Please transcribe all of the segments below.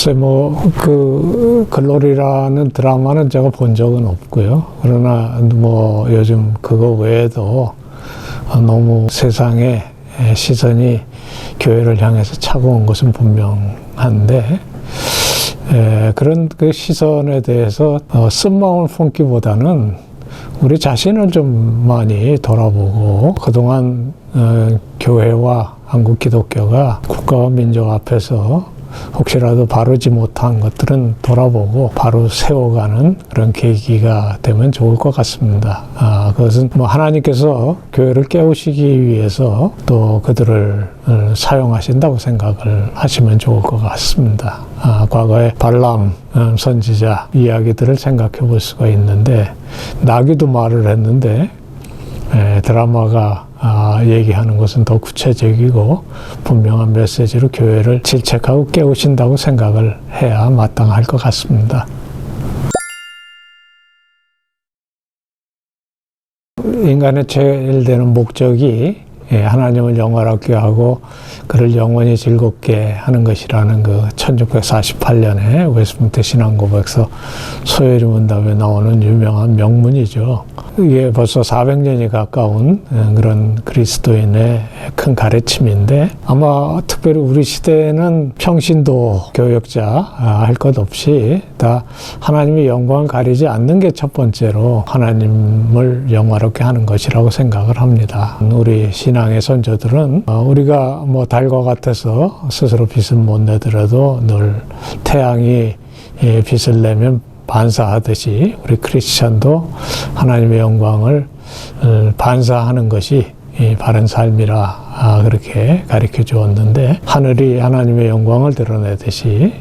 글쎄 그 글로리라는 드라마는 제가 본 적은 없고요. 그러나 요즘 그거 외에도 너무 세상의 시선이 교회를 향해서 차가운 것은 분명한데, 그런 그 시선에 대해서 쓴마음을 품기보다는 우리 자신을 좀 많이 돌아보고, 그동안 교회와 한국 기독교가 국가와 민족 앞에서 혹시라도 바르지 못한 것들은 돌아보고 바로 세워가는 그런 계기가 되면 좋을 것 같습니다. 그것은 하나님께서 교회를 깨우시기 위해서 또 그들을 사용하신다고 생각을 하시면 좋을 것 같습니다. 과거에 발람 선지자 이야기들을 생각해 볼 수가 있는데, 나귀도 말을 했는데 드라마가 얘기하는 것은 더 구체적이고 분명한 메시지로 교회를 질책하고 깨우신다고 생각을 해야 마땅할 것 같습니다. 인간의 제일 되는 목적이 하나님을 영화롭게 하고 그를 영원히 즐겁게 하는 것이라는 그 1648년에 웨스트민스터 신앙고백서 소요리 문답에 나오는 유명한 명문이죠. 이게 벌써 400년이 가까운 그런 그리스도인의 큰 가르침인데, 아마 특별히 우리 시대에는 평신도 교역자 할 것 없이 다 하나님의 영광을 가리지 않는 게 첫 번째로 하나님을 영화롭게 하는 것이라고 생각을 합니다. 우리 신앙의 선조들은 우리가 달과 같아서 스스로 빛을 못 내더라도 늘 태양이 빛을 내면 반사하듯이 우리 크리스천도 하나님의 영광을 반사하는 것이 바른 삶이라 그렇게 가르쳐 주었는데, 하늘이 하나님의 영광을 드러내듯이,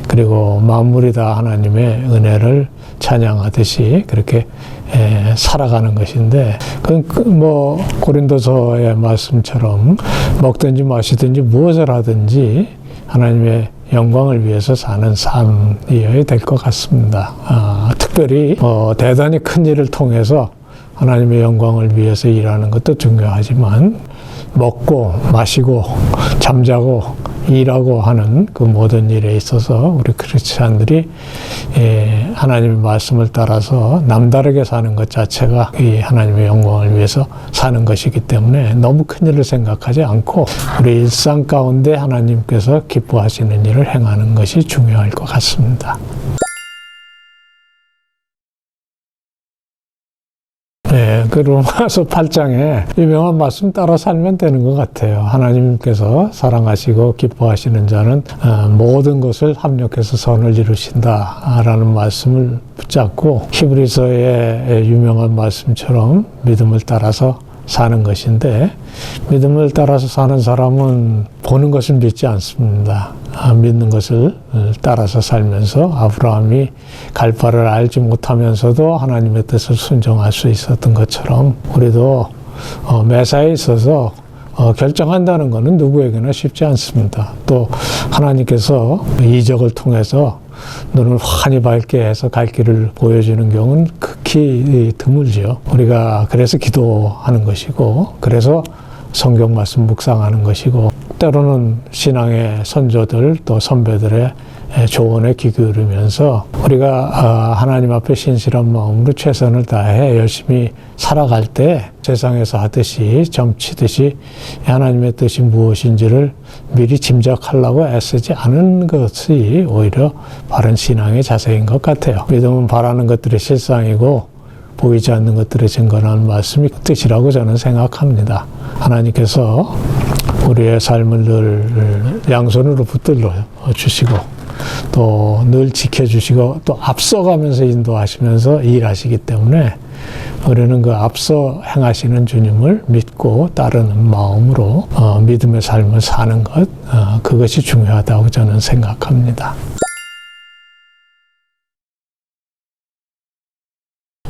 그리고 만물이 다 하나님의 은혜를 찬양하듯이 그렇게 살아가는 것인데, 고린도서의 말씀처럼 먹든지 마시든지 무엇을 하든지 하나님의 영광을 위해서 사는 삶이어야 될 것 같습니다. 특별히 대단히 큰 일을 통해서 하나님의 영광을 위해서 일하는 것도 중요하지만, 먹고 마시고 잠자고 일하고 하는 그 모든 일에 있어서 우리 크리스찬들이 하나님의 말씀을 따라서 남다르게 사는 것 자체가 이 하나님의 영광을 위해서 사는 것이기 때문에 너무 큰 일을 생각하지 않고 우리 일상 가운데 하나님께서 기뻐하시는 일을 행하는 것이 중요할 것 같습니다. 그 로마서 8장에 유명한 말씀 따라 살면 되는 것 같아요. 하나님께서 사랑하시고 기뻐하시는 자는 모든 것을 합력해서 선을 이루신다라는 말씀을 붙잡고, 히브리서의 유명한 말씀처럼 믿음을 따라서 사는 것인데, 믿음을 따라서 사는 사람은 보는 것을 믿지 않습니다. 믿는 것을 따라서 살면서 아브라함이 갈 바를 알지 못하면서도 하나님의 뜻을 순종할 수 있었던 것처럼, 우리도 매사에 있어서 결정한다는 것은 누구에게나 쉽지 않습니다. 또 하나님께서 이적을 통해서 눈을 환히 밝게 해서 갈 길을 보여주는 경우는 극히 드물죠. 우리가 그래서 기도하는 것이고, 그래서 성경 말씀 묵상하는 것이고, 때로는 신앙의 선조들 또 선배들의 조언에 귀 기울이면서 우리가 하나님 앞에 신실한 마음으로 최선을 다해 열심히 살아갈 때 세상에서 하듯이 점치듯이 하나님의 뜻이 무엇인지를 미리 짐작하려고 애쓰지 않은 것이 오히려 바른 신앙의 자세인 것 같아요. 믿음은 바라는 것들의 실상이고 보이지 않는 것들의 증거라는 말씀이 뜻이라고 저는 생각합니다. 하나님께서 우리의 삶을 늘 양손으로 붙들어 주시고 또 늘 지켜주시고 또 앞서가면서 인도하시면서 일하시기 때문에 우리는 그 앞서 행하시는 주님을 믿고 따르는 마음으로 믿음의 삶을 사는 것, 그것이 중요하다고 저는 생각합니다.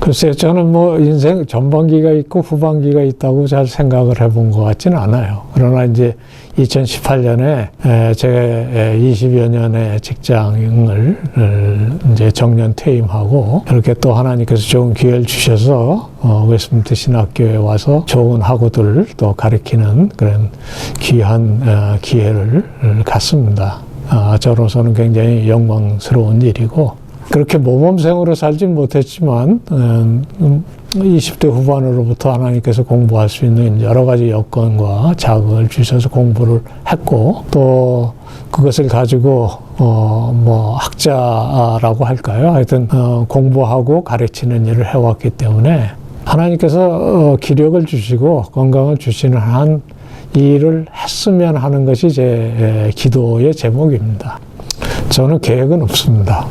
글쎄요, 저는 인생 전반기가 있고 후반기가 있다고 잘 생각을 해본 것 같지는 않아요. 그러나 이제 2018년에 제 20여 년의 직장을 이제 정년 퇴임하고, 이렇게 또 하나님께서 좋은 기회를 주셔서 웨스트민스터 신학교에 와서 좋은 학우들을 또 가르치는 그런 귀한 기회를 갖습니다. 저로서는 굉장히 영광스러운 일이고, 그렇게 모범생으로 살진 못했지만 20대 후반으로부터 하나님께서 공부할 수 있는 여러 가지 여건과 자극을 주셔서 공부를 했고, 또 그것을 가지고 뭐 학자라고 할까요? 하여튼 공부하고 가르치는 일을 해왔기 때문에 하나님께서 기력을 주시고 건강을 주시는 한 이 일을 했으면 하는 것이 제 기도의 제목입니다. 저는 계획은 없습니다.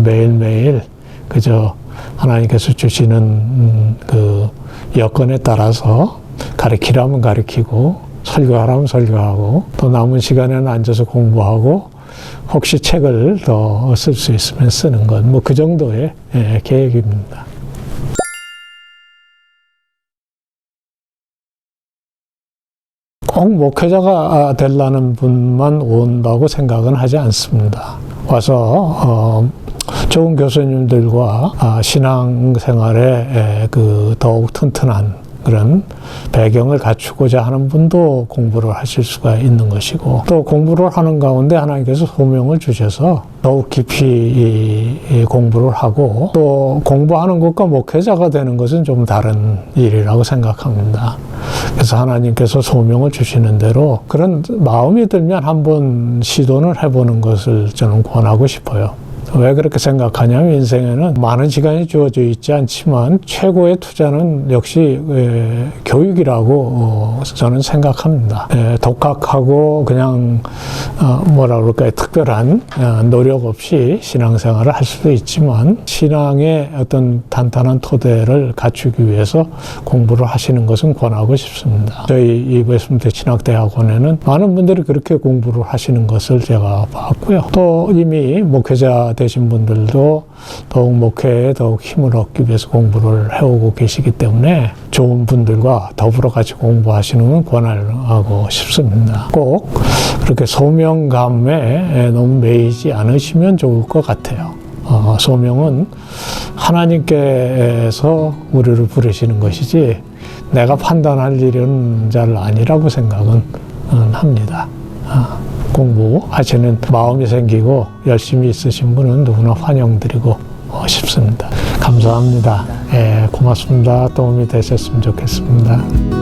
매일매일 그저 하나님께서 주시는 그 여건에 따라서 가르치라면 가르치고 설교하라면 설교하고 또 남은 시간에는 앉아서 공부하고 혹시 책을 더 쓸 수 있으면 쓰는 것, 뭐 그 정도의 계획입니다. 꼭 목회자가 되려는 분만 온다고 생각은 하지 않습니다. 와서 좋은 교수님들과 신앙생활에 그 더욱 튼튼한 그런 배경을 갖추고자 하는 분도 공부를 하실 수가 있는 것이고, 또 공부를 하는 가운데 하나님께서 소명을 주셔서 더욱 깊이 공부를 하고, 또 공부하는 것과 목회자가 되는 것은 좀 다른 일이라고 생각합니다. 그래서 하나님께서 소명을 주시는 대로 그런 마음이 들면 한번 시도는 해보는 것을 저는 권하고 싶어요. 왜 그렇게 생각하냐면 인생에는 많은 시간이 주어져 있지 않지만 최고의 투자는 역시 교육이라고 저는 생각합니다. 독학하고 그냥 뭐라 그럴까요? 특별한 노력 없이 신앙생활을 할 수도 있지만 신앙의 어떤 탄탄한 토대를 갖추기 위해서 공부를 하시는 것은 권하고 싶습니다. 저희 이 웨스트민스터 신학대학원에는 많은 분들이 그렇게 공부를 하시는 것을 제가 봤고요. 또 이미 목회자 되신 분들도 더욱 목회에 더욱 힘을 얻기 위해서 공부를 해오고 계시기 때문에 좋은 분들과 더불어 같이 공부하시는 건 권하고 싶습니다. 꼭 그렇게 소명감에 너무 매이지 않으시면 좋을 것 같아요. 소명은 하나님께서 우리를 부르시는 것이지 내가 판단할 일은 잘 아니라고 생각은 합니다. 공부하시는 마음이 생기고 열심히 있으신 분은 누구나 환영드리고 싶습니다. 감사합니다. 고맙습니다. 도움이 되셨으면 좋겠습니다.